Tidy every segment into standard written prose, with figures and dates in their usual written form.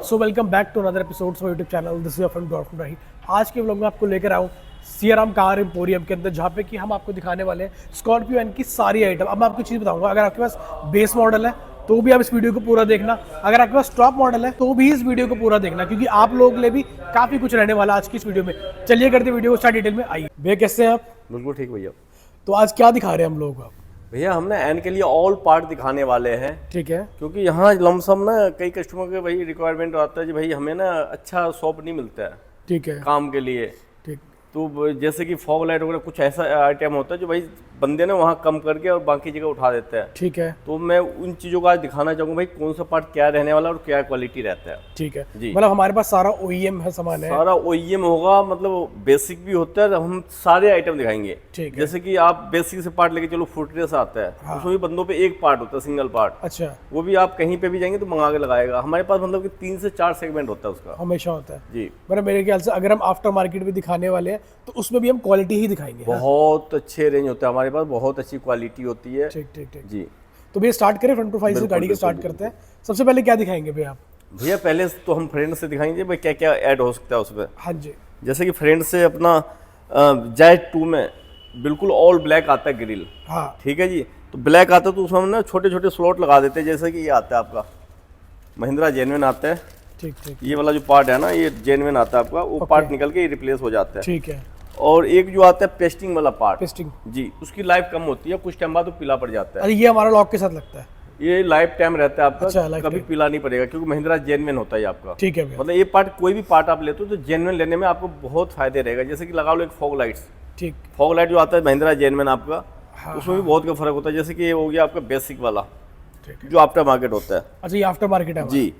So welcome back to another episode of YouTube channel. This is from dot Rahi. आज के vlog में आपको लेकर आऊँ सियाराम कार एम्पोरियम के अंदर, जहाँ पे कि हम आपको दिखाने वाले हैं स्कॉर्पियो एन की सारी आइटम। अब मैं आपको चीज़ बताऊंगा, अगर आपके पास बेस मॉडल है तो भी आप इस वीडियो को पूरा देखना, अगर आपके पास टॉप मॉडल है तो भी इस वीडियो को पूरा देखना, क्योंकि आप लोगों के लिए भी काफ़ी कुछ रहने वाला आज की इस वीडियो में। चलिए करते वीडियो को स्टार्ट। डिटेल में आइए। भैया कैसे हैं आप? बिल्कुल ठीक भैया। तो आज क्या दिखा रहे हैं हम लोगों को? भैया हमने एन के लिए ऑल पार्ट दिखाने वाले हैं। ठीक है। क्योंकि यहाँ लमसम ना कई कस्टमर के भाई रिक्वायरमेंट आता है जी, भाई हमें ना अच्छा शॉप नहीं मिलता है ठीक है। काम के लिए। ठीक। तो जैसे कि फॉग लाइट वगैरह कुछ ऐसा आइटम होता है जो भाई बंदे ने वहाँ कम करके और बाकी जगह उठा देते हैं। ठीक है। तो मैं उन चीज़ों को आज दिखाना चाहूँगा भाई कौन सा पार्ट क्या रहने वाला और क्या क्वालिटी रहता है। ठीक है जी। मतलब हमारे पास सारा OEM है, सामान है सारा OEM होगा, मतलब बेसिक भी होता है। हम सारे आइटम दिखाएंगे। ठीक है। जैसे कि आप बेसिक से पार्ट लेके चलो, फुटरेस आता है। हाँ। उसमें भी बंदों पे एक पार्ट होता है, सिंगल पार्ट। अच्छा। वो भी आप कहीं पे भी जाएंगे तो मंगा के लगाएगा। हमारे पास मतलब कि 3 से 4 सेगमेंट होता है उसका। हमेशा होता है जी। मतलब मेरे ख्याल से अगर हम आफ्टर मार्केट भी दिखाने वाले हैं तो उसमें भी हम क्वालिटी ही दिखाएंगे। बहुत अच्छे रेंज होता है हमारे पास, बहुत अच्छी क्वालिटी होती है। ठीक ठीक ठीक। जी। तो भैया स्टार्ट करें फ्रंट प्रोफाइल से, गाड़ी के स्टार्ट करते हैं। सबसे पहले क्या दिखाएंगे भैया आप? भैया पहले तो हम फ्रेंड से दिखाएंगे भाई क्या क्या ऐड हो सकता है उसमें। हाँ जी। जैसे कि फ्रेंड से अपना जेट 2 में बिल्कुल ऑल ब्लैक आता है ग्रिल। हाँ ठीक है जी। तो ब्लैक आता है तो उसमें हम ना छोटे छोटे स्लॉट लगा देते हैं। जैसे कि ये आता है आपका महिंद्रा जेन्युइन आता है। ठीक ठीक। ये वाला जो पार्ट है ना, ये जेन्युइन आता है आपका। वो पार्ट निकल के रिप्लेस हो जाता है। ठीक है। और एक जो आता है पेस्टिंग वाला पार्ट, पेस्टिंग जी, उसकी लाइफ कम होती है, कुछ टाइम बाद वो पीला पड़ जाता है। अरे ये हमारा लॉक के साथ लगता है। ये लाइफ टाइम रहता है आपका। अच्छा, लाइफ कभी टाइम। पीला नहीं पड़ेगा क्योंकि महिंद्रा जेन्युइन होता है ये आपका। ठीक है भैया। मतलब ये पार्ट कोई भी पार्ट आप लेते हो तो जेन्युइन लेने में आपको बहुत फायदे रहेगा। जैसे कि लगा लो एक फॉग लाइट्स, ठीक। फॉग लाइट जो आता है महिंद्रा जेन्युइन आपका, हाँ, उसमें भी बहुत का फर्क होता है। जैसे कि ये हो गया आपका बेसिक वाला ठीक है। जो आफ्टर मार्केट होता है। अच्छा ये आफ्टर मार्केट है हमारा। जी।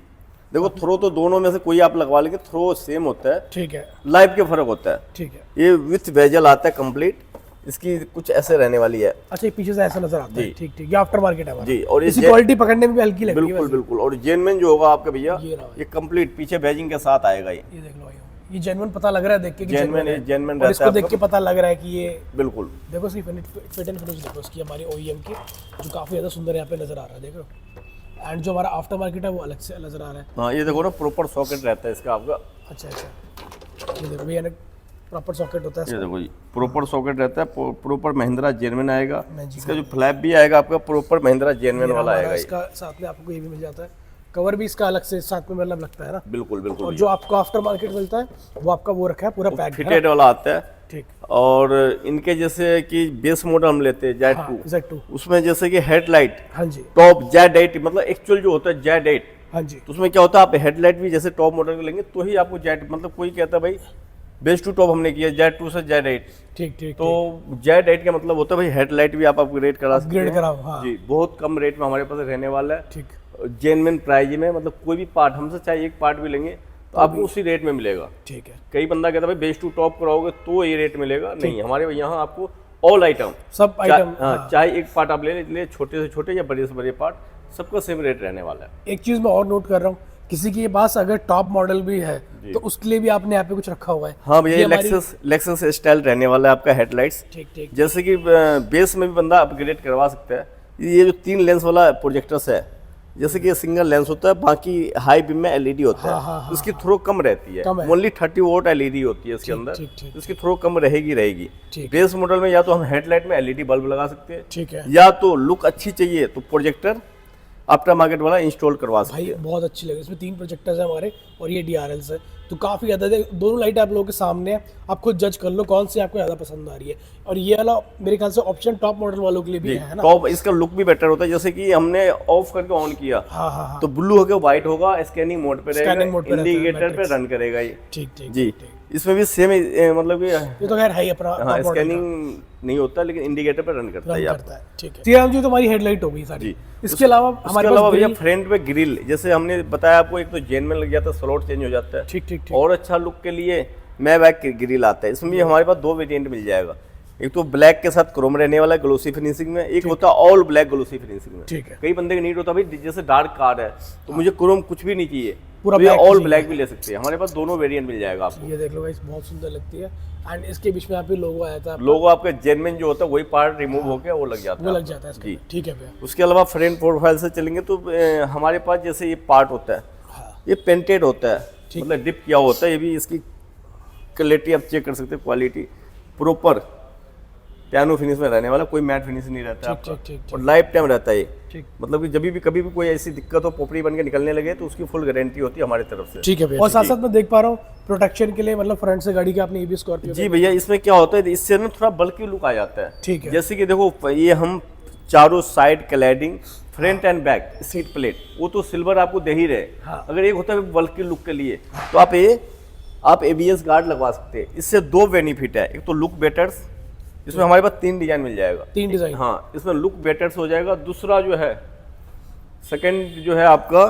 देखो थ्रो तो दोनों में से कोई आप लगवा लेंगे, थ्रो सेम होता है, ठीक है। लाइफ के फर्क होता है। ठीक है। ये विथ बेजल आता है कंप्लीट, इसकी कुछ ऐसे रहने वाली है। अच्छा ये पीछे से ऐसा नजर आता है। जी। ठीक ठीक। ये आफ्टर मार्केट है हमारा। जी। और इसकी क्वालिटी पकड़ने में भी हल्की लगती है। बिल्कुल बिल्कुल। और जेन्युइन जो होगा आपका भैया, ये रहा ये कंप्लीट पीछे बैजिंग के साथ आएगा। ये देख लो भाई, ये जेन्युइन पता लग रहा है देख के कि जेन्युइन है। जेन्युइन और रहता इसको है देख के आपका। पता लग रहा है कि ये बिल्कुल। देखो सिर्फ फिट एंड फिनिश देखो इसकी, हमारी OEM की, जो काफी ज्यादा सुंदर यहाँ पे नजर आ रहा है। देखो एंड जो हमारा आफ्टर मार्केट है वो अलग से नजर आ रहा है। हाँ ये देखो ना, प्रॉपर सॉकेट रहता है इसका आपका। अच्छा अच्छा। ये देखो भैया प्रॉपर सॉकेट होता है। ये देखो जी, प्रॉपर सॉकेट रहता है, प्रॉपर महिंद्रा जेन्युइन आएगा। मैजिक इसका जो फ्लैप भी आएगा आपका प्रॉपर महिंद्रा जेन्युइन वाला आएगा। इसका साथ में आपको ये भी मिल जाता है, कवर भी इसका अलग से साथ में मतलब लगता है ना। बिल्कुल बिल्कुल। और जो आपको आफ्टर मार्केट मिलता है वो आपका वो रखा है पूरा पैक फिटेड वाला आता है। ठीक। और इनके जैसे कि बेस मॉडल हम लेते हैं जेट 2, Z2। उसमें जैसे कि हेडलाइट हाँ जी। टॉप जेड 8, मतलब एक्चुअल जो होता है जेड 8, हाँ जी। तो उसमें क्या होता है, आप हेडलाइट भी जैसे टॉप मॉडल के लेंगे तो ही आपको जेड, मतलब कोई कहता है भाई बेस टू टॉप हमने किया जेड 2 से जेड 8, ठीक ठीक। तो जेड 8 का मतलब होता है भाई हेडलाइट भी आप अपग्रेड करा सकते हैं। अपग्रेड कराओ। हाँ जी। बहुत कम रेट में हमारे पास रहने वाला है, ठीक। जेन्युइन प्राइस में। मतलब कोई भी पार्ट हमसे चाहे एक पार्ट भी लेंगे तो आपको उसी रेट में मिलेगा। ठीक है। कई बंदा कहता है भाई बेस टू टॉप कराओगे तो ये रेट मिलेगा, नहीं, हमारे यहाँ आपको ऑल आइटम, सब आइटम, हाँ, चाहे एक पार्ट आप ले छोटे से छोटे या बड़े से बड़े पार्ट, सबका सेम रेट रहने वाला है। एक चीज मैं और नोट कर रहा हूँ, किसी के पास अगर टॉप मॉडल भी है तो उसके लिए भी आपने यहाँ पे कुछ रखा हुआ है। हाँ भैया, लेक्सस स्टाइल रहने वाला है आपका हेडलाइट्स। ठीक ठीक। जैसे कि बेस में भी बंदा अपग्रेड करवा सकता है। ये जो 3 लेंस वाला प्रोजेक्टर्स है, जैसे कि सिंगल लेंस होता है, बाकी हाई बीम में LED होता है। हाँ, इसकी थ्रो कम रहती है, ओनली 30 वोट LED होती है इसके अंदर। ठीक, ठीक। इसकी थ्रो कम रहेगी। ठीक। बेस मॉडल में या तो हम हेडलाइट में LED बल्ब लगा सकते हैं, ठीक है। या तो लुक अच्छी चाहिए तो प्रोजेक्टर आफ्टर मार्केट वाला इंस्टॉल करवा सकते हैं। भाई बहुत अच्छी लगी, इसमें 3 प्रोजेक्टर्स है हमारे और ये DRLs है, तो काफ़ी ज़्यादा दोनों लाइट आप लोगों के सामने है। आप खुद जज कर लो कौन सी आपको ज़्यादा पसंद आ रही है। और ये वाला मेरे ख्याल से ऑप्शन टॉप मॉडल वालों के लिए भी है ना। टॉप, इसका लुक भी बेटर होता है। जैसे कि हमने ऑफ करके ऑन किया, हाँ हाँ हाँ। तो ब्लू होकर व्हाइट होगा, स्कैनिंग मोड पे रहेगा, Scanning mode पे रहता है, इंडिकेटर पे रन करेगा ये। ठीक ठीक। जी। इसमें भी सेम, मतलब कि ये तो खैर है ही अपना हाँ, स्कैनिंग नहीं होता लेकिन इंडिकेटर पे रन करता है। करता है। ठीक है। सियाराम जी तो हमारी हेडलाइट हो गई सारी। इसके अलावा हमारे पास भैया पास फ्रंट पे ग्रिल, जैसे हमने बताया आपको, एक तो जेन्युइन लग जाता है, स्लॉट चेंज हो जाता है। ठीक ठीक ठीक। और अच्छा लुक के लिए मैबैक ग्रिल आता है। इसमें भी हमारे पास 2 वेरिएंट मिल जाएगा। एक तो ब्लैक के साथ क्रोम रहने वाला है ग्लोसी फिनिशिंग में, एक होता है ऑल ब्लैक ग्लोसी फिनिशिंग में। ठीक है। कई बंदे का नीड होता है भाई जैसे डार्क कार है तो मुझे क्रोम कुछ भी नहीं चाहिए, पूरा तो ये black ऑल चाहिए। ब्लैक भी ले सकते हैं। हमारे पास दोनों वेरिएंट मिल जाएगा आपको। ये देख लो गाइस, बहुत सुंदर लगती है। एंड इसके बीच में यहाँ पे लोगो आया था, लोगो आपका जेन्युइन जो होता है वही पार्ट रिमूव होकर वो लग जाता है, वो लग जाता है इसके। जी। ठीक है भैया। उसके अलावा फ्रंट प्रोफाइल से चलेंगे तो हमारे पास जैसे ये पार्ट होता है, ये पेंटेड होता है, मतलब डिप किया होता है। ये भी इसकी क्वालिटी आप चेक कर सकते हैं, क्वालिटी प्रॉपर पियानो फिनिश में रहने वाला, कोई मैट फिनिश नहीं रहता है आपका, और लाइफ टाइम रहता है ये। मतलब कि जब भी कभी भी कोई ऐसी दिक्कत हो, पोपड़ी बन के निकलने लगे, तो उसकी फुल गारंटी होती है हमारी तरफ से। ठीक है भैया। और साथ साथ मैं देख पा रहा हूँ प्रोटेक्शन के लिए, मतलब फ्रंट से गाड़ी के आपने EV स्कॉर्पियो। जी भैया, इसमें क्या होता है, इससे ना थोड़ा बल्कि लुक आ जाता है। ठीक है। जैसे कि देखो, ये हम चारों side cladding, front end back seat plate, वो तो सिल्वर आपको दे ही रहे। अगर एक होता है बल्कि लुक के लिए, तो आप ABS गार्ड लगवा सकते हैं। इससे दो बेनिफिट है, एक तो लुक बेटर्स, इसमें हमारे पास 3 डिजाइन मिल जाएगा। 3 डिजाइन, हाँ, इसमें लुक बेटर्स हो जाएगा। दूसरा जो है, सेकंड जो है आपका,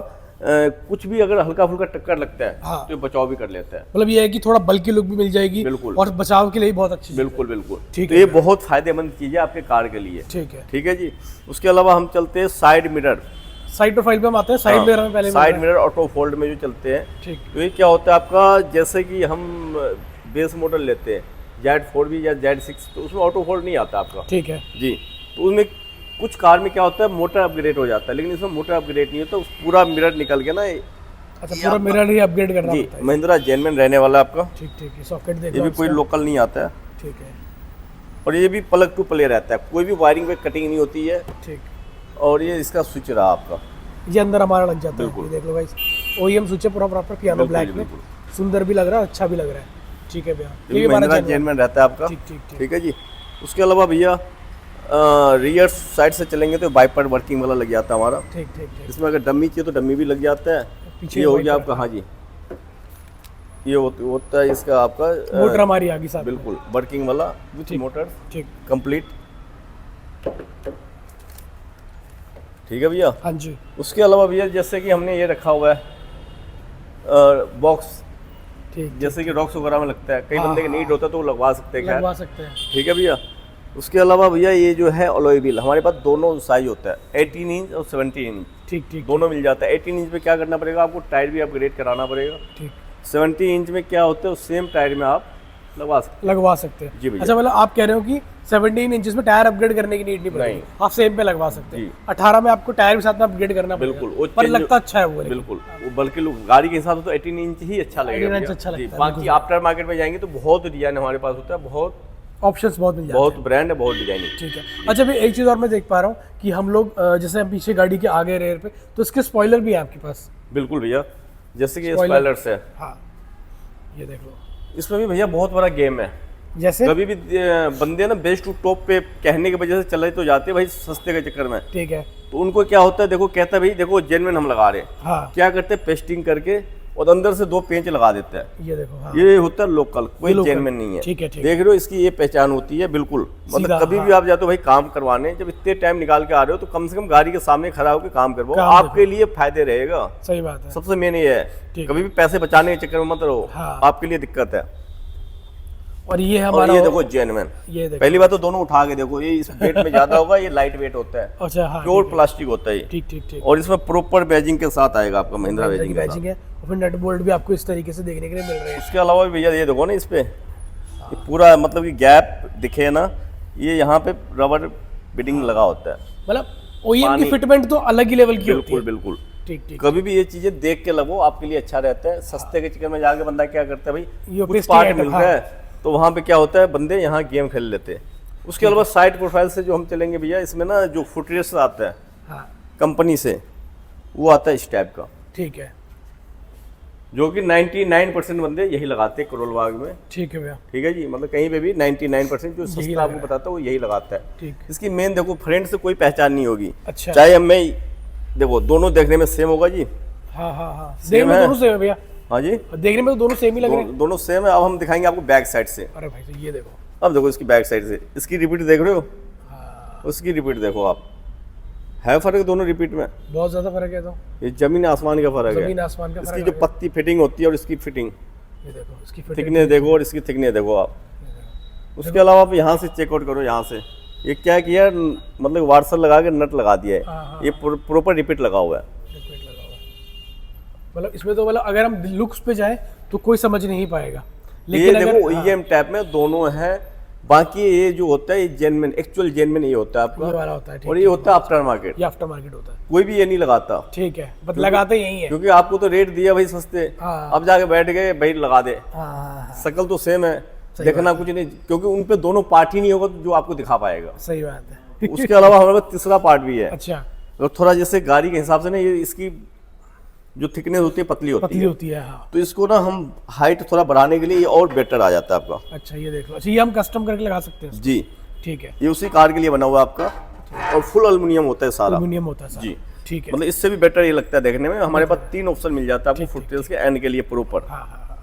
कुछ भी अगर हल्का फुल्का टक्कर लगता है, तो ये बचाव भी कर लेता है। मतलब ये है कि थोड़ा बल्कि लुक भी मिल जाएगी, बिल्कुल, और बचाव के लिए बहुत अच्छी। बिल्कुल बिल्कुल। ठीक है, तो ये बहुत फायदेमंद चीज है आपके कार के लिए। ठीक है जी। उसके अलावा हम चलते हैं साइड मिरर। साइड प्रोफाइल पे हम आते हैं, साइड मिरर में पहले साइड मिरर ऑटो फोल्ड में जो चलते हैं। ठीक। तो ये क्या होता है आपका, जैसे कि हम बेस मॉडल लेते हैं Z4 या Z6, तो उसमें ऑटो फोल्ड नहीं आता आपका। ठीक है जी। तो उसमें कुछ कार में क्या होता है, मोटर अपग्रेड हो जाता है, लेकिन इसमें मोटर अपग्रेड नहीं होता, पूरा मिरर निकल के ना। अच्छा, पूरा मिरर ही अपग्रेड करना पड़ता है। महिंद्रा जेन्युइन रहने वाला आपका। ठीक ठीक है। सॉकेट देखो, ये भी कोई लोकल नहीं आता है। ठीक है। और ये भी प्लग टू प्ले रहता है, कोई भी वायरिंग पे कटिंग नहीं होती है। ठीक। और ये इसका स्विच रहा आपका, ये अंदर हमारा लग जाता है। ये देख लो गाइस, OEM स्विच है पूरा प्रॉपर पियानो ब्लैक में, सुंदर भी लग रहा है, अच्छा भी लग रहा है। ठीक है भैया, ये महिंद्रा जेन्युइन रहता है आपका। ठीक है जी। उसके अलावा भैया रियर साइड से चलेंगे तो वाइपर वर्किंग वाला लग जाता है हमारा। ठीक ठीक। इसमें अगर डमी चाहिए तो डमी भी लग जाता है। ये हो गया आपका। हाँ जी, ये होता है इसका आपका मोटर हमारी आगे साथ। बिल्कुल वर्किंग वाला विथ मोटर। ठीक, कंप्लीट। ठीक है भैया। हाँ जी। उसके अलावा भैया, जैसे कि हमने ये रखा हुआ है बॉक्स, ठीक, जैसे कि रॉक्स वगैरह में लगता है, कई बंदे के नीड होता है तो वो लगवा सकते हैं। लगवा सकते हैं। ठीक है भैया। उसके अलावा भैया, ये जो है अलॉय व्हील, हमारे पास दोनों साइज होता है, 18 इंच और 17 इंच। ठीक ठीक। दोनों मिल जाता है। 18 इंच में क्या करना पड़ेगा आपको, टायर भी अपग्रेड कराना पड़ेगा। ठीक। 17 इंच में क्या होता है, सेम टायर में आप लगवा सकते हैं। जी भैया। अच्छा, मतलब आप कह रहे हो कि 17 इंचेस में टायर अपग्रेड करने की नीड नहीं पड़ेगी, आप सेम पे लगवा सकते हैं। 18 में आपको टायर के साथ में अपग्रेड करना पड़ेगा। बिल्कुल, पर लगता अच्छा है वो। बिल्कुल, वो बल्कि गाड़ी के हिसाब से तो 18 इंच ही अच्छा लगेगा। अच्छा लगता है। बाकी आफ्टर मार्केट में जाएंगे तो बहुत डिजाइन हमारे पास होता है, बहुत ऑप्शंस बहुत मिल जाते हैं, बहुत ब्रांड है, बहुत डिजाइनिंग। ठीक है। अच्छा भाई, एक चीज़ और मैं देख पा रहा हूँ कि हम लोग जैसे हम पीछे गाड़ी के आगे रेयर पे, तो इसके स्पॉइलर भी है आपके पास। बिल्कुल भैया, जैसे कि स्पॉइलर्स है। हाँ, ये देख लो। इसमें भी भैया बहुत बड़ा गेम है। जैसे कभी भी बंदे ना बेस्ट टू टॉप पे कहने की वजह से चले तो जाते भाई सस्ते के चक्कर में। ठीक है। तो उनको क्या होता है, देखो कहता है भाई देखो जेन्युइन हम लगा रहे हैं। हाँ। क्या करते हैं, पेस्टिंग करके और अंदर से 2 पेंच लगा देते हैं। ये देखो। हाँ। ये होता है लोकल, कोई जेन्युइन नहीं है। ठीक है। देख रहे हो, इसकी ये पहचान होती है। बिल्कुल, मतलब कभी भी आप जाते हो भाई काम करवाने, जब इतने टाइम निकाल के आ रहे हो तो कम से कम गाड़ी के सामने खड़ा होकर काम करवाओ, आपके लिए फायदे रहेगा। सही बात है। सबसे मेन ये है, कभी भी पैसे बचाने के चक्कर में मत रहो, आपके लिए दिक्कत है। और ये हमारा, ये देखो जेन्युइन, ये देखो। पहली बात तो दोनों उठा के देखो, ये इस वेट में ज्यादा होगा, ये लाइट वेट होता है। अच्छा, हाँ, प्योर प्लास्टिक होता है। ठीक ठीक ठीक। और इसमें प्रॉपर बैजिंग के साथ आएगा आपका, महिंद्रा बैजिंग है। और फिर नट बोल्ट भी आपको इस तरीके से देखने के लिए मिल रहे हैं। उसके अलावा भैया ये देखो ना, इस पे पूरा मतलब कि गैप दिखे ना, ये यहाँ पे रबर बिडिंग लगा होता है। मतलब OEM की फिटमेंट तो अलग ही लेवल की होती है। बिल्कुल बिल्कुल। ठीक ठीक। कभी भी ये चीजें देख के लगो, आपके लिए अच्छा रहता है। सस्ते के चक्कर में जाके बंदा क्या करता है भाई, कुछ पार्ट मिल रहा है तो वहाँ पे क्या होता है, बंदे यहाँ गेम खेल लेते हैं। उसके अलावा साइड प्रोफाइल से जो हम चलेंगे भैया, इसमें ना जो फुटरेस्ट आता है कंपनी से, वो आता है इस टाइप का। ठीक है। जो कि 99% बंदे यही लगाते हैं करोल बाग में। ठीक है भैया। ठीक है जी, मतलब कहीं पे भी 99% जो सस्ता आपको बताता है वो यही लगाता है। ठीक। इसकी मेन देखो, फ्रंट से कोई पहचान नहीं होगी। अच्छा। चाहे हम देखो दोनों देखने में सेम होगा जी। हाँ हाँ हाँ, देखने में दोनों सेम है भैया। हाँ जी, देखने में तो दोनों सेम ही लग रहे हैं। दोनों सेम है। अब हम दिखाएंगे आपको बैक साइड से। अरे भाई तो ये देखो, अब देखो इसकी बैक साइड से, इसकी रिपीट देख रहे हो, उसकी रिपीट देखो आप, है फर्क दोनों रिपीट में? बहुत ज्यादा फर्क है। तो ये जमीन आसमान का फर्क है। जमीन आसमान का फर्क। इसकी जो पत्ती फिटिंग होती है और इसकी फिटिंग, ये देखो, इसकी थिकनेस देखो और इसकी थिकनेस देखो आप। उसके अलावा आप यहाँ से चेकआउट करो, यहाँ से ये क्या किया, मतलब वार्सर लगा के नट लगा दिया है, ये प्रॉपर रिपीट लगा हुआ है। मतलब इसमें तो मतलब अगर हम लुक्स पे जाए तो कोई समझ नहीं पाएगा, लेकिन ये देखो OEM टैप में दोनों है, बाकी ये जो होता है ये जेन्युइन, एक्चुअल जेन्युइन ये होता है ये वाला आपका, होता है, ठीक और ये होता है आफ्टर मार्केट। ये आफ्टर मार्केट होता है, कोई भी ये नहीं लगाता, ठीक है, बट लगाते यही है, क्योंकि आपको तो रेट दिया भाई सस्ते, हाँ। अब जाके बैठ गए भाई लगा दे, हाँ, शकल तो सेम है, देखना कुछ नहीं, क्योंकि उन पे दोनों पार्ट ही नहीं होगा जो आपको दिखा पाएगा। सही बात है। उसके अलावा हमारे पास तीसरा पार्ट भी है, अच्छा, और थोड़ा जैसे गाड़ी के हिसाब से ना ये इसकी जो थिकनेस होती है पतली होती है, होती है, हाँ। तो इसको ना हम हाइट थोड़ा बढ़ाने के लिए ये और बेटर आ जाता है आपका। अच्छा, ये देख लो, अच्छा ये हम कस्टम करके लगा सकते हैं, जी ठीक है, ये उसी कार के लिए बना हुआ है आपका, और फुल एल्युमिनियम होता है सारा, एल्युमिनियम होता है जी, ठीक है, मतलब इससे भी बेटर ये लगता है देखने में। हमारे पास 3 ऑप्शन मिल जाता है आपको फुटरेस्ट के एंड के लिए प्रॉपर,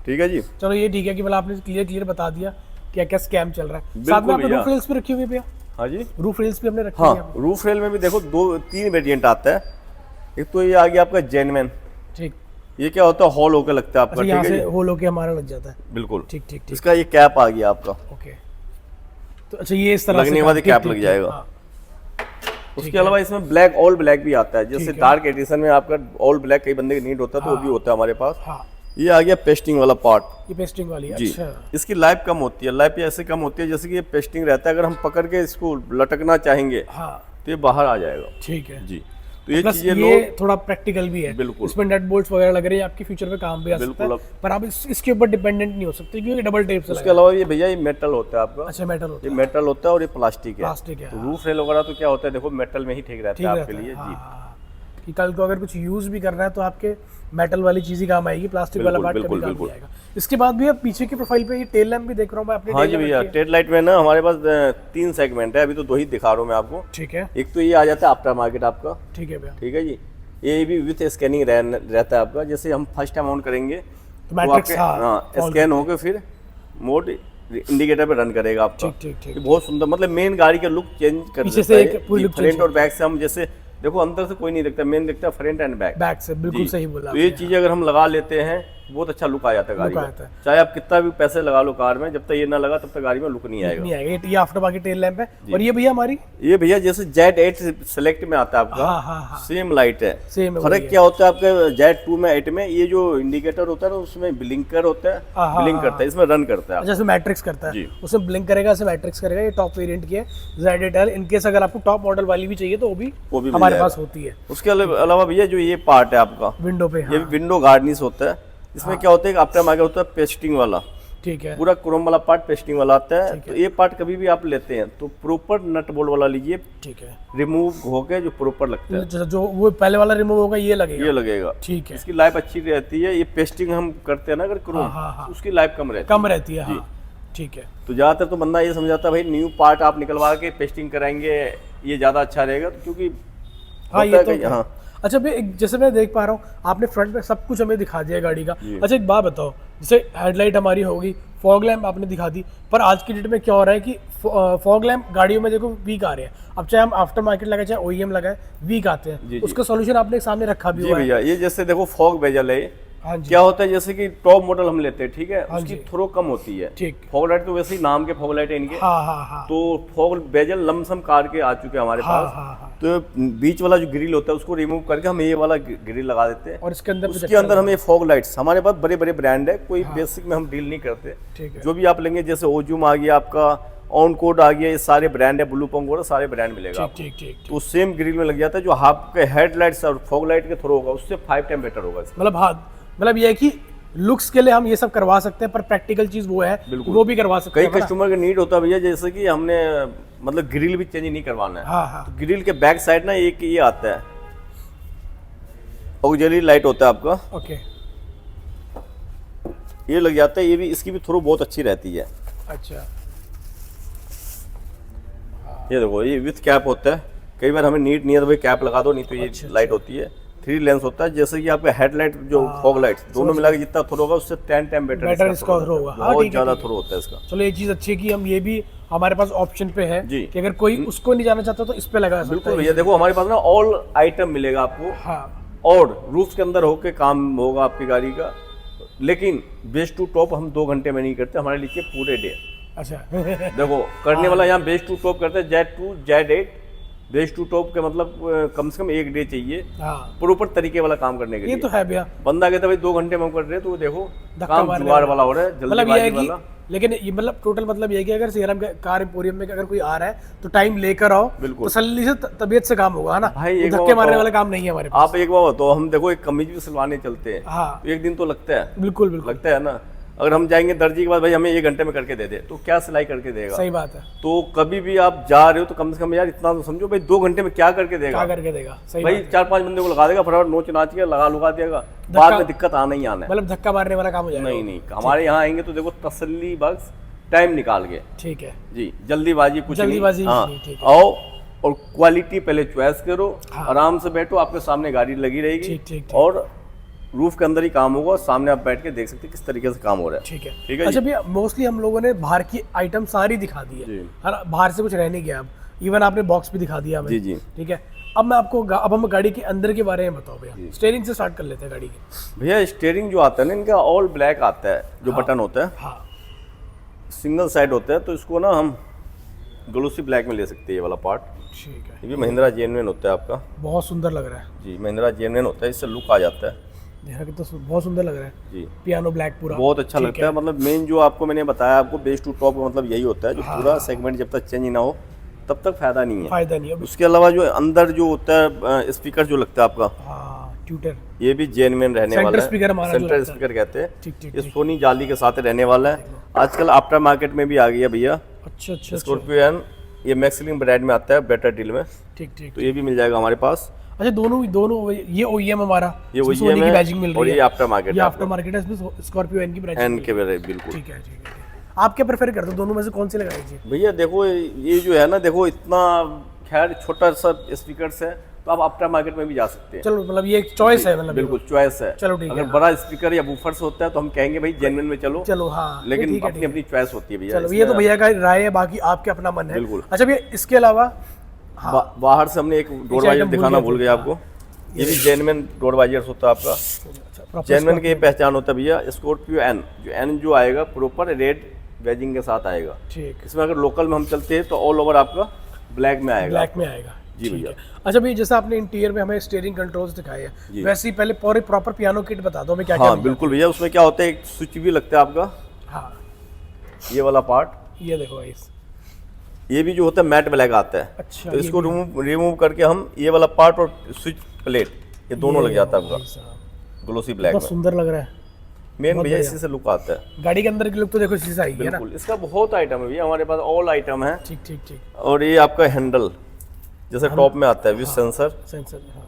ठीक है जी। चलो ये ठीक है कि मतलब आपने क्लियर बता दिया क्या क्या स्कैम चल रहा है। साथ में आपने रूफ रेल्स भी रखी हुई है भैया? हाँ जी, रूफ रेल्स भी हमने रखी हुई है। हाँ, रूफ रेल में भी देखो 2-3 वेरिएंट आता है। एक तो ये आ गया आपका जेन्युइन, ठीक, ये क्या होता है हॉल होकर लगता है आपका, यहाँ ठीक है से जी? होल होके हमारा लग जाता है, बिल्कुल, ठीक ठीक ठीक। इसका ये कैप आ गया आपका, ओके, तो अच्छा ये इस तरह लगने से के बाद ये ठीक, कैप ठीक, लग ठीक, जाएगा। हाँ, उसके अलावा इसमें ब्लैक ऑल ब्लैक भी आता है, जैसे ठीक है। डार्क एडिशन में आपका ऑल ब्लैक कई बंदे के नीड होता है, तो वो भी होता है हमारे पास। हाँ, ये आ गया पेस्टिंग वाला पार्ट, ये पेस्टिंग वाली है, जी। अच्छा, इसकी लाइफ कम होती है, लाइफ ऐसे कम होती है जैसे कि ये पेस्टिंग रहता है, अगर हम पकड़ के इसको लटकना चाहेंगे हाँ, तो ये बाहर आ जाएगा, ठीक है जी। तो ये प्लस चीजें ये लोग थोड़ा प्रैक्टिकल भी है, बिल्कुल। इसमें नट बोल्ट्स वगैरह लग रहे हैं, आपके फ्यूचर में काम भी आ सकता बिल्कुल, है, पर आप इसके ऊपर डिपेंडेंट नहीं हो सकते क्योंकि डबल टेप से उसके अलावा ये भैया ये मेटल होता है आपका, अच्छा मेटल होता ये है, मेटल होता है और ये प्लास्टिक है। प्लास्टिक है, तो रूफ रेल वगैरह तो क्या होता है, देखो मेटल में ही ठीक रहता है आपके लिए, जी। कि कल को अगर कुछ यूज भी करना है तो आपके मेटल वाली चीज ही काम आएगी, प्लास्टिक वाला पार्ट कभी काम नहीं आएगा। इसके बाद भी अब पीछे की प्रोफाइल पे ये टेल लैंप भी देख रहा हूँ मैं अपने, हाँ जी भैया, टेल लाइट में ना हमारे पास 3 सेगमेंट है, अभी तो 2 ही दिखा रहा हूँ मैं आपको। ठीक है, एक तो ये आ जाता है आफ्टर मार्केट आपका, ठीक है भैया, ठीक है जी। ये भी विथ स्कैनिंग रहता है आपका, जैसे हम फर्स्ट टाइम ऑन करेंगे तो मैट्रिक्स, हाँ स्कैन होकर फिर मोड इंडिकेटर पे रन करेगा आपका। ठीक ठीक ठीक, ये बहुत सुंदर, मतलब मेन गाड़ी का लुक चेंज कर पीछे देता से है। एक पूरी लुक फ्रंट और बैक से हम जैसे देखो अंदर से कोई नहीं दिखता, मेन दिखता है फ्रंट एंड बैक। बैक से बिल्कुल सही बोला तो ये चीजें अगर हम लगा लेते हैं बहुत अच्छा लुक आ जाता है गाड़ी लुक आता का, है। चाहे आप कितना भी पैसे लगा लो कार में, जब तक ये ना लगा तब तक गाड़ी में लुक नहीं आएगा। नहीं आएगा। ये आफ्टर मार्केट टेल लैंप है, और ये भैया हमारी, ये भैया जैसे Z8 सेलेक्ट में आता है आपका, हाँ हाँ हाँ, सेम लाइट है, सेम है, फर्क क्या होता है आपके Z2 में 8 में, ये जो इंडिकेटर होता है ना उसमें ब्लिंकर होता है, ब्लिंक करता है, इसमें रन करता है। जैसे मैट्रिक्स करता है, जी। उसमें ब्लिंक करेगा, ऐसे मैट्रिक्स करेगा। ये टॉप वेरिएंट की है Z8L, इनकेस अगर आपको टॉप मॉडल वाली भी चाहिए तो वो भी मिल हमारे जाएगा। पास होती है। उसके अलावा भैया जो ये पार्ट है आपका विंडो पे, ये हाँ, विंडो गार्निश होता है, इसमें क्या होता है आफ्टर मार्केट होता है पेस्टिंग वाला, ठीक है, पूरा क्रोम वाला पार्ट पेस्टिंग वाला आता है। तो ये पार्ट कभी भी आप लेते हैं तो प्रॉपर नट बोल्ट वाला लीजिए, ठीक है, रिमूव होके जो प्रॉपर लगता है जो वो पहले वाला रिमूव होगा ये लगेगा, ये लगेगा, ठीक है, इसकी लाइफ अच्छी रहती है। ये पेस्टिंग हम करते हैं ना अगर क्रोम, हाँ, उसकी लाइफ कम रहती है, कम रहती है, हाँ, ठीक है। तो ज्यादातर तो बंदा ये समझाता है भाई न्यू पार्ट आप निकलवा के पेस्टिंग कराएंगे ये ज्यादा अच्छा रहेगा, क्योंकि हाँ ये तो हाँ अच्छा भैया, जैसे मैं देख पा रहा हूँ आपने फ्रंट में सब कुछ हमें दिखा दिया गाड़ी का। अच्छा एक बात बताओ, जैसे हेडलाइट हमारी होगी, फॉग लैम्प आपने दिखा दी, पर आज की डेट में क्या हो रहा है कि फॉग लैम्प गाड़ियों में देखो वीक आ रहे हैं। अब चाहे हम आफ्टर मार्केट लगाए चाहे OEM लगाए, वीक आते हैं। उसका सोल्यूशन आपने सामने रखा भी जी हुआ है। भैया, ये जैसे देखो फॉग बेजल है, हाँ जी, क्या होता है जैसे कि टॉप मॉडल हम लेते हैं, ठीक है, उसकी थ्रो कम होती है। ठीक, फॉग लाइट तो वैसे ही नाम के फॉग लाइट है इनके, हाँ हाँ हाँ, तो फॉग बेजल लमसम कार के आ चुके हैं हमारे हाँ पास। हाँ हाँ, तो बीच वाला जो ग्रिल होता है उसको रिमूव करके हम ये वाला ग्रिल लगा देते हैं, और इसके अंदर उसके अंदर हम ये फॉग लाइट्स, हमारे पास बड़े बड़े ब्रांड है, कोई बेसिक में हम डील नहीं करते। ठीक है, जो भी आप लेंगे जैसे ओजूम आ गया आपका, ऑन कोड आ गया, ये सारे ब्रांड है, ब्लू पंग वगैरह सारे ब्रांड मिलेगा आपको। ठीक ठीक, तो सेम ग्रिल में लग जाता है, जो आपके हेडलाइट्स और फॉग लाइट के थ्रू होगा उससे 5 टाइम बेटर होगा इसका। मतलब हाँ, मतलब ये है कि लुक्स के लिए हम ये सब करवा सकते हैं, पर प्रैक्टिकल चीज वो है, वो भी करवा सकते कई हैं। कस्टमर का नीड होता है भैया, जैसे कि हमने मतलब ग्रिल भी चेंज नहीं करवाना है, हाँ हाँ, तो ग्रिल के बैक साइड ना एक ये आता है ऑक्सिलरी लाइट होता है आपका, ओके, ये लग जाता है, ये भी इसकी भी थ्रो बहुत अच्छी रहती है। अच्छा, ये देखो ये विथ कैप होता है, कई बार हमें नीड नहीं है तो भाई कैप लगा दो, नहीं तो ये लाइट होती है। 3 लेंस होता है, जैसे कि आपका हेडलाइट जो फॉग लाइट दोनों मिला के जितना थ्रो होगा उससे 10 टाइम बेटर इसका थ्रो होगा, हाँ, बहुत ठीक है, ज्यादा ठीक है। थ्रो होता है इसका। चलो ये चीज अच्छी है कि हम ये भी हमारे पास ऑप्शन पे है जी। कि अगर कोई उसको नहीं जाना चाहता तो इस पे लगा सकता बिल्कुल है। भैया, देखो हमारे पास ना ऑल आइटम मिलेगा आपको, हाँ, और रूफ के अंदर होके काम होगा आपकी गाड़ी का, लेकिन बेस टू टॉप हम 2 घंटे में नहीं करते, हमारे लिए पूरे डे। अच्छा देखो करने वाला यहाँ बेस टू टॉप करते हैं, Z2 Z8 base to top के मतलब कम से कम 1 डे चाहिए हाँ, प्रॉपर तरीके वाला काम करने के ये लिए। तो है भैया, बंदा कहता है भाई 2 घंटे में हम कर रहे हैं, तो वो देखो धक्का काम मारने जुगाड़ वाला हो रहा है, मतलब ये है जल्दीबाजी कि वाला। लेकिन ये मतलब टोटल मतलब ये कि अगर सीआरएम कार एम्पोरियम में अगर कोई आ रहा है तो टाइम लेकर आओ, तसल्ली से तबीयत से काम होगा, है ना भाई। धक्के मारने वाला काम नहीं है हमारे पास। आप एक बार तो हम देखो एक कमीज भी सिलवाने चलते हैं, हाँ, एक दिन तो लगता है, बिल्कुल बिल्कुल लगता है ना। अगर हम जाएंगे दर्जी के बाद भाई हमें 1 घंटे में करके दे दे तो क्या सिलाई करके देगा? सही बात है। तो कभी भी आप जा रहे हो तो कम से कम यार इतना तो समझो भाई 2 घंटे में क्या करके देगा? क्या करके देगा? सही भाई 4-5 बंदे को लगा देगा, फटाफट नोच नाच के लगा देगा, बाद में दिक्कत आना ही आना है। मतलब धक्का मारने वाला काम हो जाएगा। नहीं, हमारे यहाँ आएंगे तो देखो तसल्ली बख्श टाइम निकाल के, ठीक है जी, जल्दीबाजी कुछ जल्दीबाजी नहीं। हाँ, आओ और क्वालिटी पहले चॉइस करो, आराम से बैठो, आपके सामने गाड़ी लगी रहेगी और रूफ के अंदर ही काम होगा, सामने आप बैठ के देख सकते हैं किस तरीके से काम हो रहा है। ठीक है। अच्छा भैया, मोस्टली हम लोगों ने बाहर की आइटम सारी दिखा दी है, बाहर से कुछ रह नहीं गया। अब इवन आपने बॉक्स भी दिखा दिया हमें। जी। ठीक है, अब मैं आपको अब हम गाड़ी के अंदर के बारे में बताओ भैया। स्टीयरिंग से स्टार्ट कर लेते हैं गाड़ी की। भैया स्टीयरिंग जो आता है ना, इनका ऑल ब्लैक आता है, जो बटन होता है, हाँ, सिंगल साइड होता है, तो इसको ना हम ग्लोसी ब्लैक में ले सकते हैं, ये वाला पार्ट। ठीक है, ये भी महिंद्रा जेन्युइन होता है आपका, बहुत सुंदर लग रहा है। जी, महिंद्रा जेन्युइन होता है, इससे लुक आ जाता है। तो बहुत सुंदर लग रहा है जी, पियानो ब्लैक पूरा बहुत अच्छा लगता है। मतलब मेन जो आपको मैंने बताया, आपको बेस टू टॉप का मतलब यही होता है, जो पूरा सेगमेंट जब तक चेंज ना हो तब तक फायदा नहीं है। उसके अलावा जो अंदर जो होता है स्पीकर जो लगता है आपका, ट्यूटर, ये भी जेन्युइन रहने वाला है, सेंटर स्पीकर कहते हैं। ये सोनी जाली के साथ रहने वाला है। आजकल आफ्टर मार्केट में भी आ गया भैया। अच्छा, स्कॉर्पियो एन, ये मैक्सिलिंग ब्रांड में आता है, बेटर डील में। ठीक, तो ये भी मिल जाएगा हमारे पास। अच्छा, दोनों ये OEM हमारा, ये OEM है बैजिंग मिल रही है, और ये आफ्टर मार्केट है, आफ्टर मार्केट है, इसमें स्कॉर्पियो एन की बैजिंग बिल्कुल। ठीक है। आप क्या प्रेफर करते हो, दोनों में से कौन सी लगाई? भैया देखो, ये जो है ना, देखो इतना खैर छोटा सा स्पीकर है, तो आप आफ्टर मार्केट में भी जा सकते हैं। चलो, मतलब ये एक चॉइस है, मतलब बिल्कुल चॉइस है। चलो ठीक है। अगर बड़ा स्पीकर या बूफर से होता है तो हम कहेंगे भाई जेन्युइन में चलो, हाँ, लेकिन अपनी अपनी चॉइस होती है भैया। चलो, ये तो भैया का राय है, बाकी आपके अपना मन है। बिल्कुल। अच्छा भैया, इसके अलावा बाहर से हमने एक डोर वाइजर दिखाना भूल गए आपको। ये भी जेन्युइन डोर वाइजर होता है आपका। जेन्युइन की पहचान होता है भैया। स्कॉर्पियो एन, जो एन जो आएगा प्रॉपर रेड बैजिंग के साथ आएगा। ठीक, इसमें अगर लोकल में हम चलते हैं तो ऑल ओवर आपका ब्लैक में आएगा। जी भैया। अच्छा भैया, जैसे आपने इंटीरियर में हमें स्टीयरिंग कंट्रोल्स दिखाए हैं, वैसे ही पहले पूरे प्रॉपर पियानो किट बता दो हमें क्या क्या। बिल्कुल भैया, उसमें क्या होता है, एक स्विच भी लगता है आपका, हाँ, ये वाला पार्ट, ये देखो गाइस, ये भी जो होता है मैट ब्लैक आता है। अच्छा, तो इसको रिमूव करके हम ये वाला पार्ट और स्विच प्लेट, ये दोनों लग जाता है आपका ग्लोसी ब्लैक में। सुंदर लग रहा है मेन भैया, इसी से लुक आता है। गाड़ी के अंदर की लुक तो देखो इसी से आएगी, है ना। इसका बहुत आइटम है भैया, हमारे पास ऑल आइटम है। ठीक। और ये आपका हैंडल जैसे टॉप में आता है विद सेंसर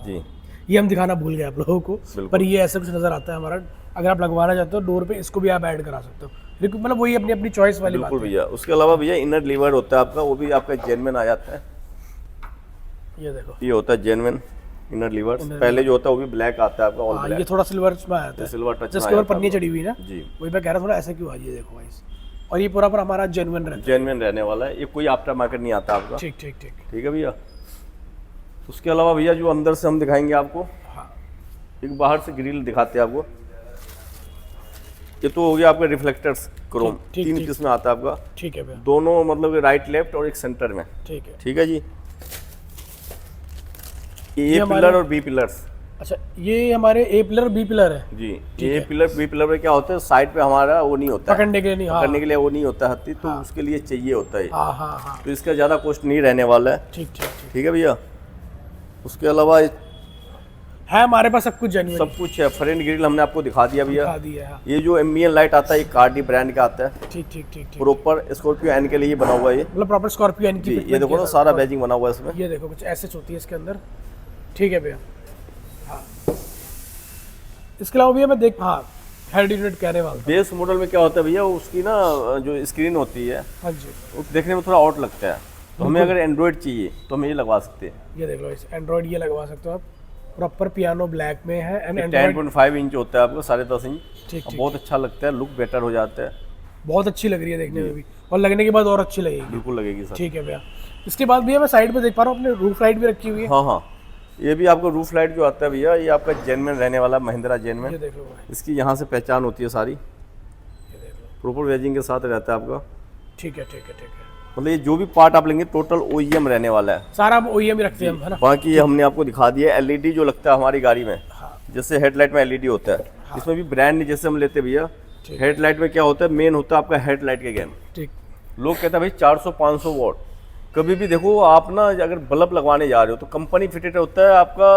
जी, ये हम दिखाना भूल गए आप लोगों को, पर ये ऐसा कुछ नजर आता है हमारा। अगर आप लगवाना चाहते हो डोर पे, इसको भी आप ऐड करा सकते हो, मतलब वही अपनी अपनी चॉइस वाली बात है। बिल्कुल भैया। उसके अलावा भैया इनर लीवर होता है आपका, वो भी आपका जेन्युइन आ जाता है। ये देखो, ये होता है जेन्युइन इनर लीवर। पहले जो होता है वो भी ब्लैक आता है आपका, ऑल ब्लैक। ये थोड़ा सिल्वर में आता है, सिल्वर टच, जिसके ऊपर पन्नी चढ़ी हुई ना जी, वही मैं कह रहा थोड़ा ऐसा क्यों आ। ये देखो गाइस, और ये पूरा हमारा जेन्युइन रहने वाला है। ये कोई आफ्टर मार्केट नहीं आता आपका। ठीक है भैया। उसके अलावा भैया जो अंदर से हम दिखाएंगे आपको, एक बाहर से ग्रिल दिखाते हैं आपको। ये तो हो गया आपका रिफ्लेक्टर्स क्रोम, 3 पीस में आता है आपका। ठीक है भैया, दोनों मतलब राइट लेफ्ट और एक सेंटर में। ठीक है जी। ए पिलर और बी पिलर्स। अच्छा, ये हमारे ए पिलर बी पिलर है जी। ए पिलर बी पिलर में क्या होता है, साइड पे हमारा वो नहीं होता, पकड़ने के लिए वो नहीं होता हत्ती, तो उसके लिए चाहिए होता है। तो इसका ज्यादा कॉस्ट नहीं रहने वाला है। ठीक है भैया। उसके अलावा है हमारे पास सब कुछ जेन्युइन, सब कुछ है। फ्रंट ग्रिल हमने आपको दिखा दिया भैया। हाँ। ये जो एम्बियन लाइट आता है, ये कार्डी ब्रांड का आता है। ठीक। प्रॉपर स्कॉर्पियो एन के लिए बना हुआ है ये, मतलब प्रॉपर स्कॉर्पियो एन की। ये देखो ना, सारा बैजिंग बना हुआ है इसमें। ये देखो कुछ ऐसे होती है इसके अंदर। ठीक है भैया। हाँ, इसके अलावा भैया मैं हेड यूनिट कहने वाला। बेस मॉडल में क्या होता है भैया, उसकी ना जो स्क्रीन होती है, हाँ जी, वो देखने में थोड़ा आउट लगता है। तो हमें अगर एंड्रॉइड चाहिए तो हम ये लगवा सकते हैं। ये देख लो, इस एंड्रॉइड ये लगवा सकते हो आप। प्रॉपर पियानो ब्लैक में है एंड 10.5 इंच होता है आपका, 10.5 इंच। ठीक। बहुत अच्छा लगता है, लुक बेटर हो जाता है। बहुत अच्छी लग रही है देखने में भी, और लगने के बाद और अच्छी लगेगी। बिल्कुल लगेगी सर। ठीक है भैया। इसके बाद भैया मैं साइड पे देख पा रहा हूँ अपने रूफ लाइट भी रखी हुई है। हाँ, ये भी आपका रूफ लाइट जो आता है भैया, ये आपका जेन्युइन रहने वाला, महिंद्रा जेन्युइन। ये देख लो, इसकी यहाँ से पहचान होती है सारी, प्रॉपर वेजिंग के साथ रहता है आपका। ठीक है। मतलब ये जो भी पार्ट आप लेंगे टोटल OEM रहने वाला है, सारा हम OEM ही रखते हैं, है ना। बाकी हमने आपको दिखा दिया है। LED जो लगता है हमारी गाड़ी में, जैसे हेडलाइट में LED होता है, इसमें भी ब्रांड जैसे हम लेते भैया, हेडलाइट में क्या होता है, मेन होता है आपका हेडलाइट के गेम। ठीक। लोग कहते हैं भाई 400-500 वॉट, कभी भी देखो आप ना अगर बल्ब लगवाने जा रहे हो तो कंपनी फिटेड होता है आपका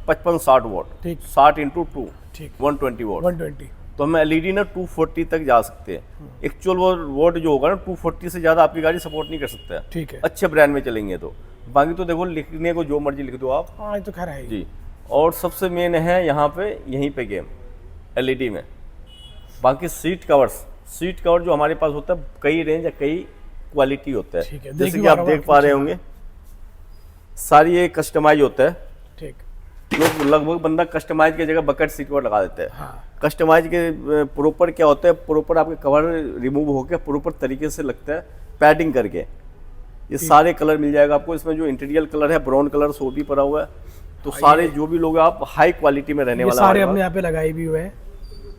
55-60 वॉट, ठीक। 60 × 2, ठीक। 120 वॉट। 120। तो हम एलईडी ना 240 तक जा सकते हैं। एक्चुअल वोट जो होगा ना 240 से ज़्यादा आपकी गाड़ी सपोर्ट नहीं कर सकता है। ठीक है। अच्छे ब्रांड में चलेंगे तो, बाकी तो देखो लिखने को जो मर्जी लिख दो आप। हाँ, ये तो खैर है जी। और सबसे मेन है यहाँ पे, यहीं पे गेम एलईडी में। बाकी सीट कवर जो हमारे पास होता है, कई रेंज या कई क्वालिटी होता है। ठीक है, जैसे कि आप देख पा रहे होंगे सारी ये कस्टमाइज होता है। ठीक। लोग लगभग बंदा कस्टमाइज की जगह बकेट सीट कवर लगा देते हैं। हाँ। कस्टमाइज के प्रॉपर क्या होता है, प्रॉपर आपके कवर रिमूव होकर प्रॉपर तरीके से लगता है पैडिंग करके। ये सारे कलर मिल जाएगा आपको इसमें। जो इंटीरियर कलर है ब्राउन कलर सो भी पड़ा हुआ है। तो सारे जो भी लोग आप हाई क्वालिटी में रहने वाला सारे हमने यहाँ पे लगाए भी हुए हैं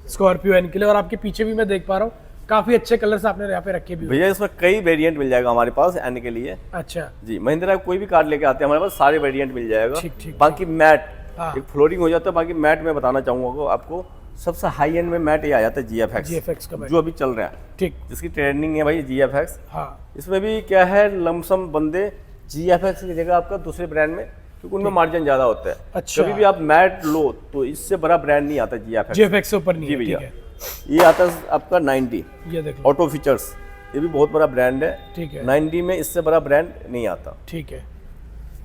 स्कॉर्पियो एन के लिए। और आपके पीछे भी मैं देख पा रहा हूँ काफी अच्छे कलर्स आपने यहाँ पे रखे भी। भैया इसमें कई वेरिएंट मिल जाएगा हमारे पास एन के लिए। अच्छा जी, महिंद्रा कोई भी कार लेके आते हैं हमारे पास सारे वेरिएंट मिल जाएगा। ठीक। बाकी मैट, हाँ। एक फ्लोरिंग हो जाता है। बाकी मैट मैं बताना चाहूंगा आपको, सबसे हाई एंड में मैट ये आ जाता है GFX का मैट, जो अभी चल रहा है। ठीक। जिसकी ट्रेंडिंग है भाई GFX। हाँ। इसमें भी क्या है, लमसम बंदे GFX की जगह आपका दूसरे ब्रांड में, क्योंकि उनमें मार्जिन ज्यादा होता है। अच्छा। कभी भी आप मैट लो तो इससे बड़ा ब्रांड नहीं आता GFX से ऊपर नहीं जी है। भैया। ठीक है। ये आता है आपका 90, ये देखो ऑटो फीचर्स, ये भी बहुत बड़ा ब्रांड है। ठीक है। 90 में इससे बड़ा ब्रांड नहीं आता। ठीक है।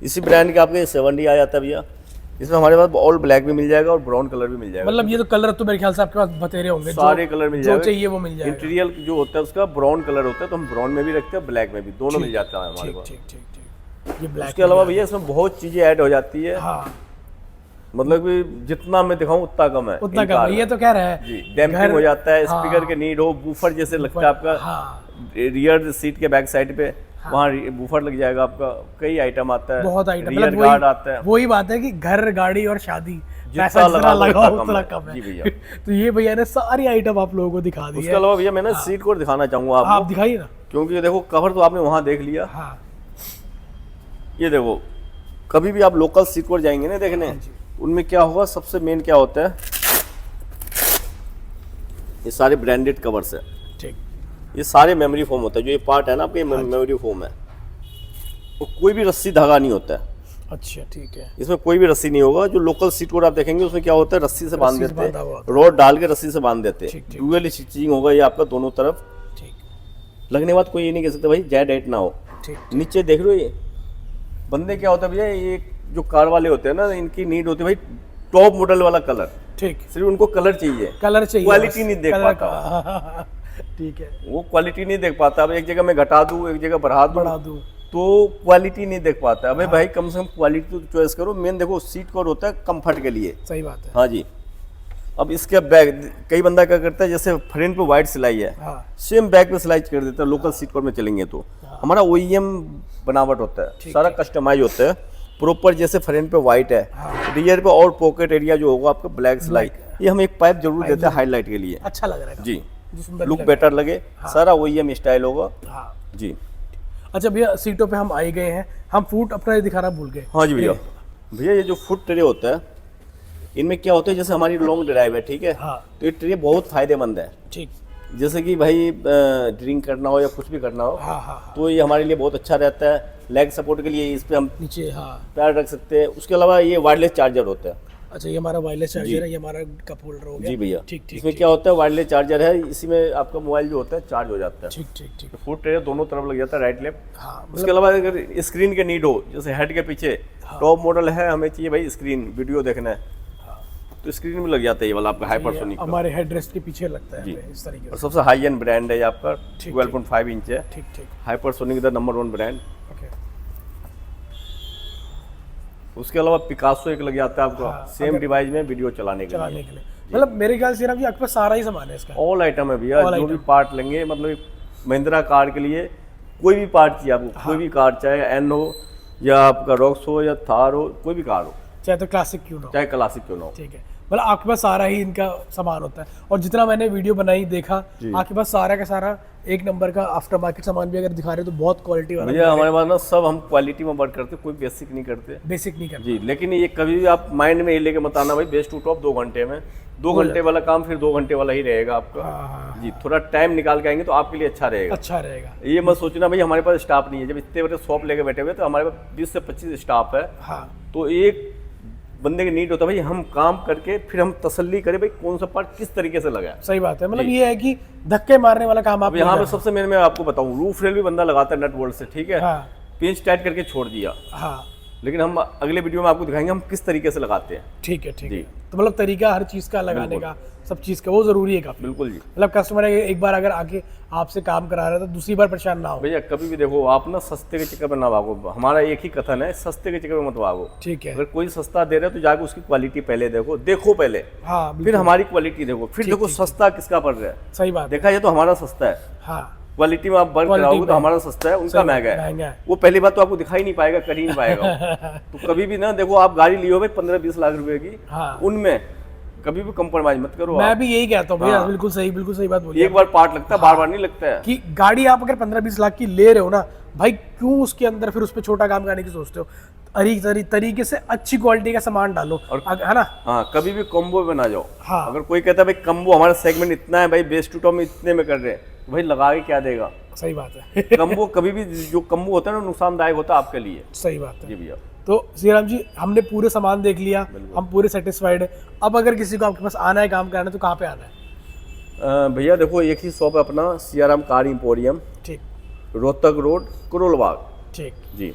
इसी ब्रांड का आपके 70 आ जाता है भैया। इसमें हमारे पास ऑल ब्लैक भी मिल जाएगा और ब्राउन कलर भी मिल जाएगा। मतलब ये तो कलर तो मेरे ख्याल से आपके पास बतेरे होंगे, सारे कलर मिल जाएगा, जो चाहिए वो मिल जाएगा। इंटीरियर जो होता है उसका ब्राउन कलर होता है, तो हम ब्राउन में भी रखते हैं, ब्लैक में भी, दोनों मिल जाता है हमारे पास। ठीक। ये ब्लैक उसके अलावा भैया इसमें बहुत चीजें ऐड हो जाती है। हाँ। मतलब कि जितना मैं दिखाऊं उतना कम है। उतना कम है, ये तो कह रहा है जी। डैम्पिंग हो जाता है, स्पीकर के नीड हो, बूफर जैसे लगता है आपका। हाँ। रियर सीट के बैक साइड पे वहाँ बूफर लग जाएगा आपका। कई आइटम आता है, बहुत आइटम, रियर गार्ड आता है। वही बात है कि घर, गाड़ी और शादी जितना लगाओ उतना कम है। जी भैया। तो ये भैया ने सारी आइटम आप लोगों को दिखा दी है। उसके अलावा भैया मैं ना सीट कवर दिखाना चाहूंगा आपको। आप दिखाइए ना, क्योंकि देखो कवर तो आपने वहाँ देख लिया। हाँ। ये देखो, कभी भी आप लोकल सीट कवर जाएंगे ना देखने, उनमें क्या होगा, सबसे मेन क्या होता है, ये सारे ब्रांडेड कवर्स है। ठीक। ये सारे मेमोरी फोम होता है। जो ये पार्ट है ना आपके, मेमोरी फोम है। तो कोई भी रस्सी धागा नहीं होता है। अच्छा, ठीक है। इसमें कोई भी रस्सी नहीं होगा। जो लोकल सीट कवर आप देखेंगे उसमें क्या होता है, रस्सी से बांध देते हैं, हुआ रॉड डाल के रस्सी से बांध देते हैं। ठीक। डुअल स्टिचिंग होगा ये आपका दोनों तरफ। ठीक। लगने के बाद कोई ये नहीं कह सकता भाई जेड एट ना हो। ठीक। नीचे देख रहे हो, ये बंदे क्या होता है भैया, ये जो कार वाले होते हैं ना, इनकी नीड होती है भाई टॉप मॉडल वाला कलर। ठीक। सिर्फ उनको कलर चाहिए, क्वालिटी नहीं देख पाता। ठीक है। वो क्वालिटी नहीं देख पाता। अब एक जगह मैं घटा दूं, एक जगह बढ़ा दूं, तो क्वालिटी नहीं देख पाता। अबे भाई कम से कम क्वालिटी तो चॉइस करो। मेन देखो सीट कवर होता है कंफर्ट के लिए। सही बात है। हाँ जी। अब इसके बैग, कई बंदा क्या करता है, जैसे फ्रंट पे वाइट सिलाई है, हाँ। सेम बैक पे सिलाई कर देता है। लोकल सीट कवर में चलेंगे तो हमारा OEM बनावट होता है, सारा कस्टमाइज होता है प्रॉपर। जैसे फ्रंट पे वाइट है, रियर पे और पॉकेट एरिया जो होगा आपका ब्लैक सिलाई। ये हम एक पाइप जरूर देते हैं हाईलाइट के लिए। अच्छा लग रहा है जी, लुक बेटर लगे। सारा OEM स्टाइल होगा। हाँ। जी। अच्छा भैया, सीटों पे हम आए गए हैं, हम फूट अपना दिखाना भूल गए। हाँ जी भैया। भैया ये जो फुट ट्रे होता है, इनमें क्या होता है, जैसे हमारी लॉन्ग ड्राइव है, ठीक है, हाँ। तो ये ट्रे बहुत फायदेमंद है। ठीक। जैसे कि भाई ड्रिंक करना हो या कुछ भी करना हो, हाँ। तो ये हमारे लिए बहुत अच्छा रहता है। लेग सपोर्ट के लिए इस पे हम नीचे, हाँ, पैर रख सकते हैं। उसके अलावा ये वायरलेस चार्जर होता है। अच्छा, ये हमारा वायरलेस चार्जर है, ये हमारा कप होल्डर हो गया। जी भैया। ठीक। इसमें क्या होता है, वायरलेस चार्जर है, इसी में आपका मोबाइल जो होता है चार्ज हो जाता है। ठीक। फुट ट्रे दोनों तरफ लग जाता है, राइट लेफ्ट। हाँ। उसके अलावा अगर स्क्रीन के नीड हो, जैसे हेड के पीछे टॉप मॉडल है, हमें चाहिए भाई स्क्रीन, वीडियो देखना है, तो स्क्रीन में लग जाता है ये वाला आपका हाइपरसोनिक। हमारे हेडरेस्ट के पीछे लगता है इस तरीके से। और सबसे हाई एंड ब्रांड है ये आपका, 12.5 इंच है। ठीक। Hypersonic the number 1 brand. Okay. उसके अलावा पिकासो एक लग जाता है आपको, सेम डिवाइस में वीडियो चलाने के लिए। मतलब मेरे ख्याल से आपके पास सारा ही सामान है इसका। ऑल आइटम है भैया, जो भी पार्ट लेंगे, मतलब महिंद्रा कार के लिए कोई भी पार्ट चाहिए आपको, कोई भी कार, चाहे एन हो या आपका रॉक्स हो या थार हो, कोई भी कार हो, चाहे तो क्लासिक क्यों ना हो, चाहे क्लासिक क्यों ना हो। ठीक है। मतलब आपके पास सारा ही इनका सामान होता है। और जितना मैंने वीडियो बनाई देखा, आपके पास सारा का सारा एक नंबर का आफ्टर मार्केट सामान भी अगर दिखा रहे हो तो बहुत क्वालिटी वाला। भैया हमारे पास ना सब हम क्वालिटी में वर्क करते, कोई बेसिक नहीं करते। बेसिक नहीं करते जी। लेकिन ये कभी भी आप माइंड में ये लेके मत आना भाई बेस्ट टू टॉप 2 घंटे में, 2 घंटे वाला काम फिर 2 घंटे वाला ही रहेगा आपका। जी, थोड़ा टाइम निकाल के आएंगे तो आपके लिए अच्छा रहेगा। अच्छा रहेगा। ये मत सोचना भाई हमारे पास स्टाफ नहीं है, जब इतने बड़े शॉप लेके बैठे हुए तो हमारे पास 20 से 25 स्टाफ है। हाँ। तो एक बंदे की नीड होता है भाई हम काम करके फिर हम तसल्ली करें भाई कौन सा पार्ट किस तरीके से लगा है। सही बात है, मतलब ये है कि धक्के मारने वाला काम आप यहाँ पे सबसे मेन मैं आपको बताऊं, रूफ रेल भी बंदा लगाता है नट बोल्ट से, ठीक है। हाँ। पेंच टाइट करके छोड़ दिया। हाँ। लेकिन हम अगले वीडियो में आपको दिखाएंगे हम किस तरीके से लगाते हैं। ठीक है, ठीक है। तो मतलब तरीका हर चीज का लगाने का, सब चीज का वो जरूरी है काफी। बिल्कुल जी। मतलब कस्टमर एक बार अगर आके आपसे काम करा रहा है तो दूसरी बार परेशान ना हो। भैया कभी भी देखो आप ना सस्ते के चक्कर में ना भागो, हमारा एक ही कथन है, सस्ते के चक्कर में मत भागो। ठीक है। अगर कोई सस्ता दे रहा है तो जाके उसकी क्वालिटी पहले देखो पहले। हाँ, फिर हमारी क्वालिटी देखो, फिर देखो सस्ता किसका पड़ रहा है। सही बात। देखा ये तो हमारा सस्ता है। हाँ। क्वालिटी में आप वर्क कराओगे तो हमारा सस्ता है, उनका महंगा है। वो पहली बात तो आपको दिखाई नहीं पाएगा, कर ही नहीं पाएगा। तो कभी भी ना देखो आप गाड़ी लियो भाई 15-20 लाख रुपए की, उनमें कभी भी कंप्रोमाइज मत करो। मैं भी यही कहता हूँ भैया, बिल्कुल सही बात बोली। एक बार पार्ट लगता है, बार बार नहीं लगता है। कि गाड़ी आप अगर 15-20 लाख की ले रहे हो ना भाई, क्यों उसके अंदर फिर उस पर छोटा काम करने की सोचते हो? तरीके से अच्छी क्वालिटी का सामान डालो, और है ना। हाँ, कभी भी कॉम्बो में ना जाओ। हाँ। अगर कोई कहता है भाई कॉम्बो हमारा सेगमेंट इतना है भाई, बेस टू टॉप में इतने में कर रहे हैं, तो भाई लगा के क्या देगा। सही बात है। कॉम्बो कभी भी जो कॉम्बो होता है ना नुकसानदायक होता है आपके लिए। सही बात है जी भैया। तो सियाराम जी हमने पूरे सामान देख लिया, हम पूरे सेटिस्फाइड है। अब अगर किसी को आपके पास आना है काम कराना है तो कहाँ पे आना है? भैया देखो एक ही शॉप है अपना, सियाराम कार इंपोरियम, ठीक, रोहतक रोड, करोल बाग। ठीक जी।